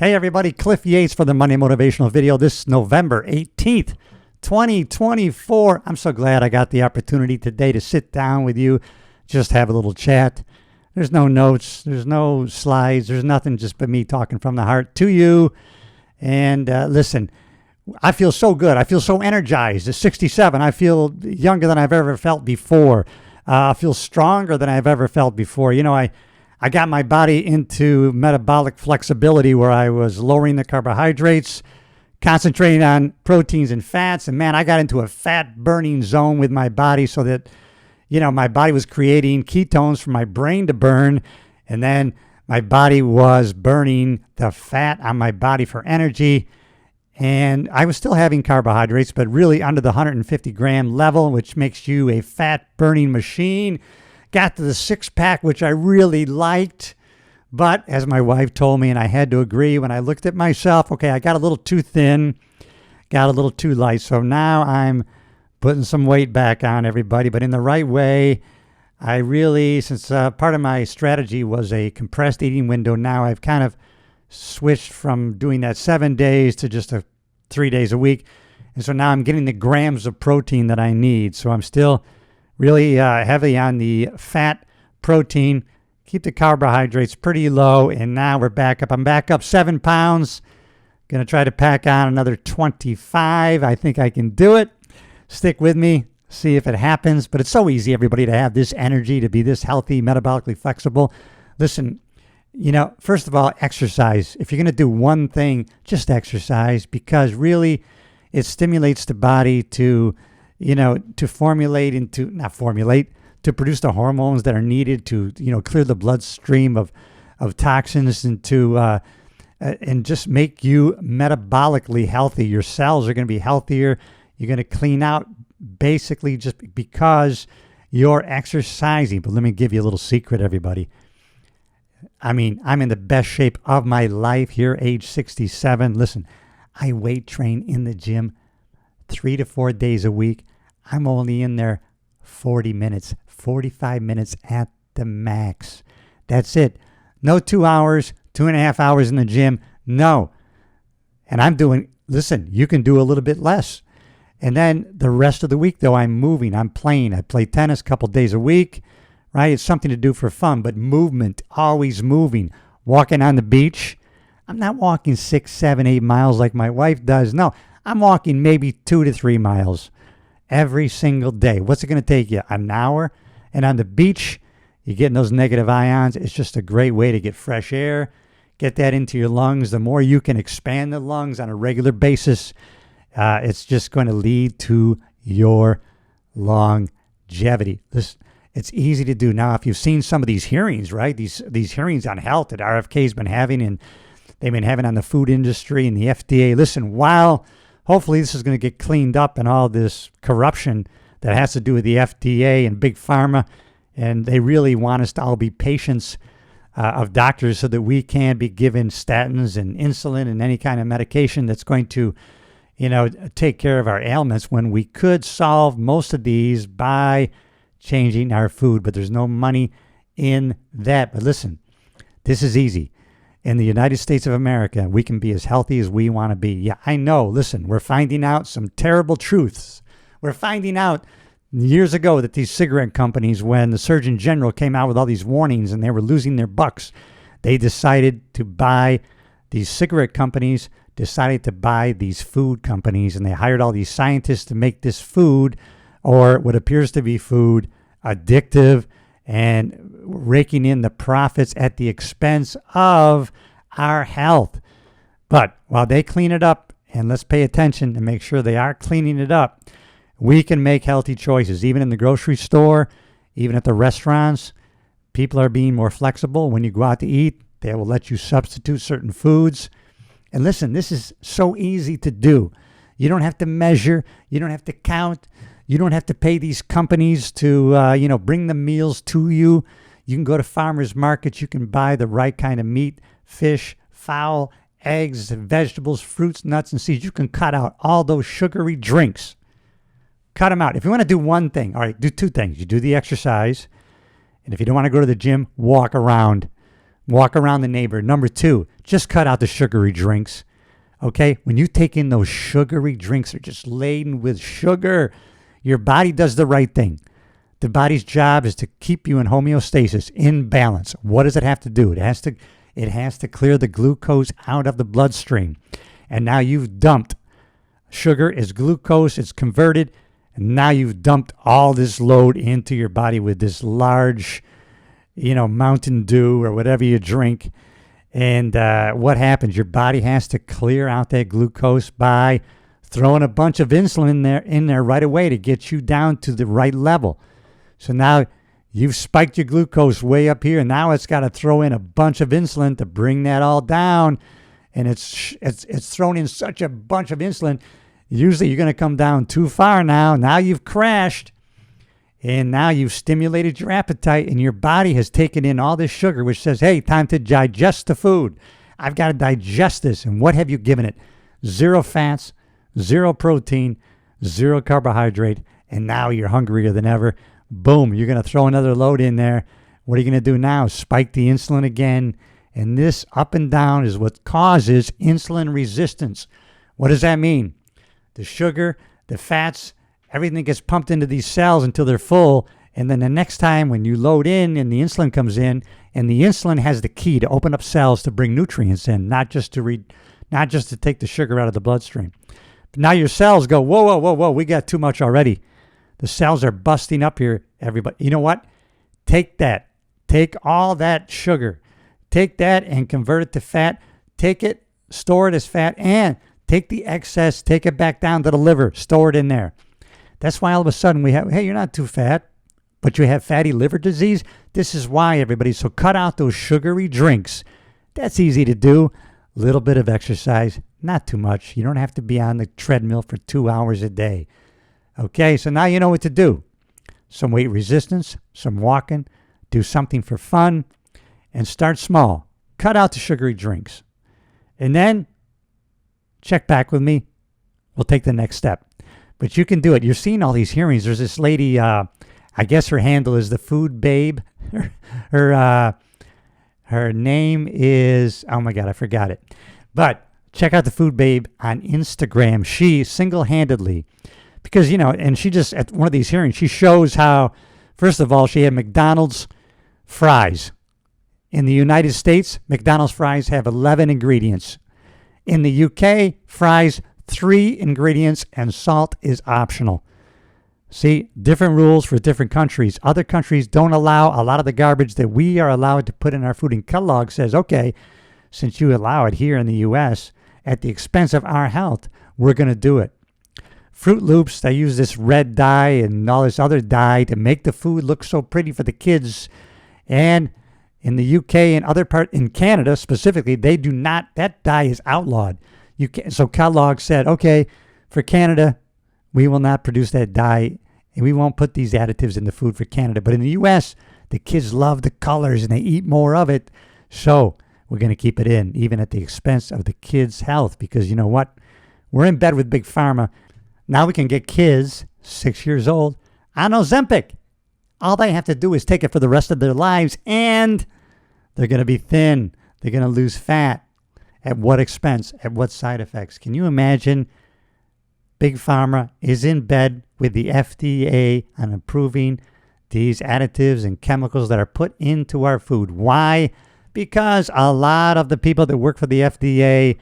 Hey everybody, Cliff Yates for the Monday Motivational Video. This November 18th, 2024. I'm so glad I got the opportunity today to sit down with you, just have a little chat. There's no notes, there's no slides, there's nothing, just but me talking from the heart to you. And listen, I feel so good. I feel so energized. At 67, I feel younger than I've ever felt before. I feel stronger than I've ever felt before. You know, I got my body into metabolic flexibility where I was lowering the carbohydrates, concentrating on proteins and fats. And man, I got into a fat burning zone with my body so that, you know, my body was creating ketones for my brain to burn. And then my body was burning the fat on my body for energy. And I was still having carbohydrates, but really under the 150 gram level, which makes you a fat burning machine. Got to the six-pack, which I really liked. But as my wife told me, and I had to agree, when I looked at myself, okay, I got a little too thin, got a little too light. So now I'm putting some weight back on, everybody, but in the right way. I really, since part of my strategy was a compressed eating window, now I've kind of switched from doing that 7 days to just 3 days a week. And so now I'm getting the grams of protein that I need. So I'm still really heavy on the fat protein, keep the carbohydrates pretty low, and now we're back up. I'm back up 7 pounds. Going to try to pack on another 25. I think I can do it. Stick with me, see if it happens. But it's so easy, everybody, to have this energy, to be this healthy, metabolically flexible. Listen, you know, first of all, exercise. If you're going to do one thing, just exercise, because really it stimulates the body to, you know, to to produce the hormones that are needed to, you know, clear the bloodstream of toxins and to, and just make you metabolically healthy. Your cells are going to be healthier. You're going to clean out basically just because you're exercising. But let me give you a little secret, everybody. I mean, I'm in the best shape of my life here, age 67. Listen, I weight train in the gym 3 to 4 days a week. I'm only in there 40 minutes, 45 minutes at the max. That's it. No 2 hours, 2.5 hours in the gym. No. And I'm doing, listen, you can do a little bit less. And then the rest of the week, though, I'm moving. I'm playing. I play tennis a couple days a week, right? It's something to do for fun, but movement, always moving. Walking on the beach. I'm not walking 6, 7, 8 miles like my wife does. No, I'm walking maybe 2 to 3 miles every single day. What's it going to take you? An hour? And on the beach, you're getting those negative ions. It's just a great way to get fresh air, get that into your lungs. The more you can expand the lungs on a regular basis, it's just going to lead to your longevity. It's easy to do. Now, if you've seen some of these hearings, right, these hearings on health that RFK's been having, and they've been having on the food industry and the FDA, listen, while hopefully this is going to get cleaned up and all this corruption that has to do with the FDA and Big Pharma, and they really want us to all be patients of doctors so that we can be given statins and insulin and any kind of medication that's going to, you know, take care of our ailments, when we could solve most of these by changing our food. But there's no money in that. But listen, this is easy. In the United States of America, we can be as healthy as we want to be. Yeah, I know. Listen, we're finding out some terrible truths. We're finding out years ago that these cigarette companies, when the Surgeon General came out with all these warnings and they were losing their bucks, they decided to buy, these cigarette companies decided to buy these food companies, and they hired all these scientists to make this food, or what appears to be food, addictive, and raking in the profits at the expense of our health. But while they clean it up, and let's pay attention and make sure they are cleaning it up, we can make healthy choices. Even in the grocery store, even at the restaurants, people are being more flexible. When you go out to eat, they will let you substitute certain foods. And listen, this is so easy to do. You don't have to measure. You don't have to count. You don't have to pay these companies to, bring the meals to you. You can go to farmers markets. You can buy the right kind of meat, fish, fowl, eggs, vegetables, fruits, nuts, and seeds. You can cut out all those sugary drinks. Cut them out. If you want to do one thing, all right, do 2 things. You do the exercise. And if you don't want to go to the gym, walk around. Walk around the neighborhood. Number 2, Just cut out the sugary drinks. Okay? When you take in those sugary drinks, they're just laden with sugar. Your body does the right thing. The body's job is to keep you in homeostasis, in balance. What does it have to do? It has to clear the glucose out of the bloodstream. And now you've dumped. Sugar is glucose, it's converted, and now you've dumped all this load into your body with this large, Mountain Dew or whatever you drink. And what happens? Your body has to clear out that glucose by throwing a bunch of insulin in there right away to get you down to the right level. So now you've spiked your glucose way up here, and now it's got to throw in a bunch of insulin to bring that all down. And it's thrown in such a bunch of insulin. Usually you're going to come down too far now. Now you've crashed, and now you've stimulated your appetite, and your body has taken in all this sugar, which says, hey, time to digest the food. I've got to digest this. And what have you given it? 0 fats, 0 protein, 0 carbohydrate, and now you're hungrier than ever. Boom, you're going to throw another load in there. What are you going to do now? Spike the insulin again. And this up and down is what causes insulin resistance. What does that mean? The sugar, the fats, everything gets pumped into these cells until they're full. And then the next time when you load in and the insulin comes in, and the insulin has the key to open up cells to bring nutrients in, not just to take the sugar out of the bloodstream. But now your cells go, whoa, we got too much already. The cells are busting up here, everybody. You know what? Take that. Take all that sugar. Take that and convert it to fat. Take it, store it as fat, and take the excess, take it back down to the liver, store it in there. That's why all of a sudden we have, hey, you're not too fat, but you have fatty liver disease. This is why, everybody. So cut out those sugary drinks. That's easy to do. Little bit of exercise, not too much. You don't have to be on the treadmill for 2 hours a day. Okay, so now you know what to do. Some weight resistance, some walking, do something for fun, and start small. Cut out the sugary drinks. And then check back with me. We'll take the next step. But you can do it. You're seeing all these hearings. There's this lady, I guess her handle is the Food Babe. Her name is, oh my God, I forgot it. But check out the Food Babe on Instagram. She single-handedly, because, and she just, at one of these hearings, she shows how, first of all, she had McDonald's fries. In the United States, McDonald's fries have 11 ingredients. In the UK, fries, 3 ingredients, and salt is optional. See, different rules for different countries. Other countries don't allow a lot of the garbage that we are allowed to put in our food. And Kellogg says, okay, since you allow it here in the U.S., at the expense of our health, we're going to do it. Fruit Loops, they use this red dye and all this other dye to make the food look so pretty for the kids. And in the UK and in Canada specifically, they do not, that dye is outlawed. So Kellogg said, okay, for Canada, we will not produce that dye and we won't put these additives in the food for Canada. But in the US, the kids love the colors and they eat more of it. So we're going to keep it in, even at the expense of the kids' health, because you know what? We're in bed with Big Pharma. Now we can get kids 6 years old on Ozempic. All they have to do is take it for the rest of their lives, and they're going to be thin. They're going to lose fat. At what expense? At what side effects? Can you imagine? Big Pharma is in bed with the FDA on approving these additives and chemicals that are put into our food. Why? Because a lot of the people that work for the FDA,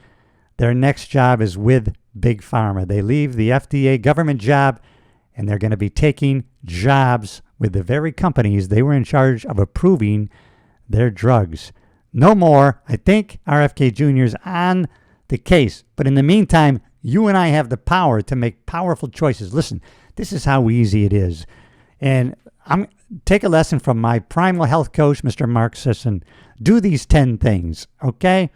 their next job is with Big Pharma. They leave the FDA government job, and they're going to be taking jobs with the very companies they were in charge of approving their drugs. No more. I think RFK Jr. is on the case. But in the meantime, you and I have the power to make powerful choices. Listen, this is how easy it is. And take a lesson from my primal health coach, Mr. Mark Sisson. Do these 10 things, okay?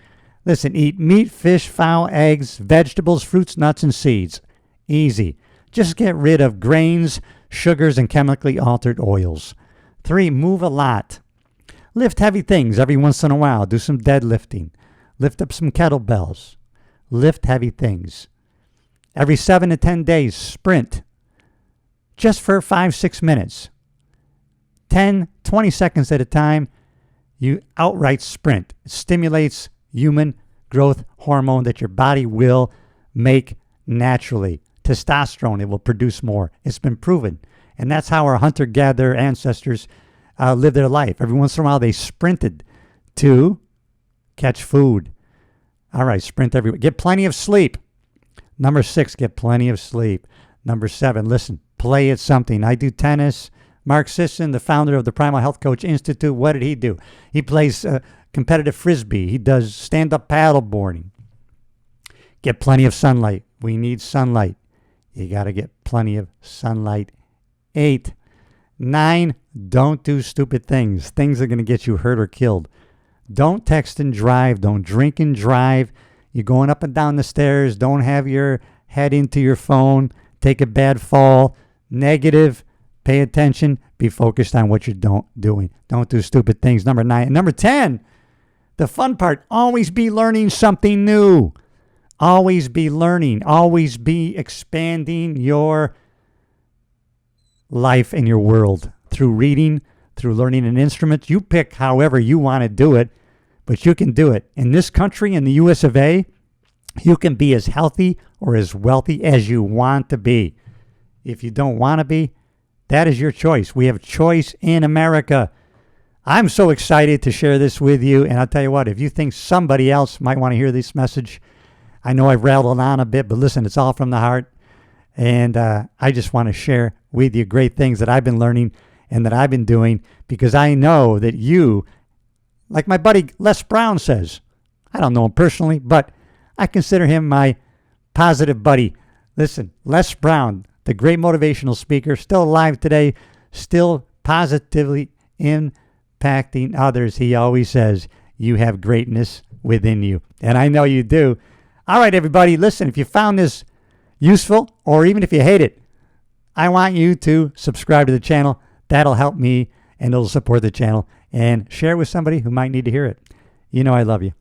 Listen, eat meat, fish, fowl, eggs, vegetables, fruits, nuts, and seeds. Easy. Just get rid of grains, sugars, and chemically altered oils. 3, move a lot. Lift heavy things every once in a while. Do some deadlifting. Lift up some kettlebells. Lift heavy things. Every 7 to 10 days, sprint. Just for 5-6 minutes. 10, 20 seconds at a time, you outright sprint. It stimulates human growth hormone that your body will make naturally. Testosterone, it will produce more. It's been proven. And that's how our hunter-gatherer ancestors lived their life. Every once in a while, they sprinted to catch food. All right, sprint everywhere. Get plenty of sleep. Number 6, get plenty of sleep. Number 7, listen, play at something. I do tennis. Mark Sisson, the founder of the Primal Health Coach Institute, what did he do? He plays competitive frisbee. He does stand-up paddleboarding. Get plenty of sunlight. We need sunlight. You got to get plenty of sunlight. 8. 9, don't do stupid things. Things that are going to get you hurt or killed. Don't text and drive. Don't drink and drive. You're going up and down the stairs. Don't have your head into your phone. Take a bad fall. Negative. Pay attention. Be focused on what you're doing. Don't do stupid things. Number 9. And number 10, the fun part, always be learning something new. Always be learning. Always be expanding your life and your world through reading, through learning an instrument. You pick however you want to do it, but you can do it. In this country, in the US of A, you can be as healthy or as wealthy as you want to be. If you don't want to be, that is your choice. We have choice in America. I'm so excited to share this with you. And I'll tell you what, if you think somebody else might want to hear this message, I know I've rattled on a bit, but listen, it's all from the heart. And I just want to share with you great things that I've been learning and that I've been doing, because I know that you, like my buddy Les Brown says, I don't know him personally, but I consider him my positive buddy. Listen, Les Brown, the great motivational speaker, still alive today, still positively impacting others. He always says, you have greatness within you. And I know you do. All right, everybody, listen, if you found this useful, or even if you hate it, I want you to subscribe to the channel. That'll help me, and it'll support the channel. And share with somebody who might need to hear it. You know I love you.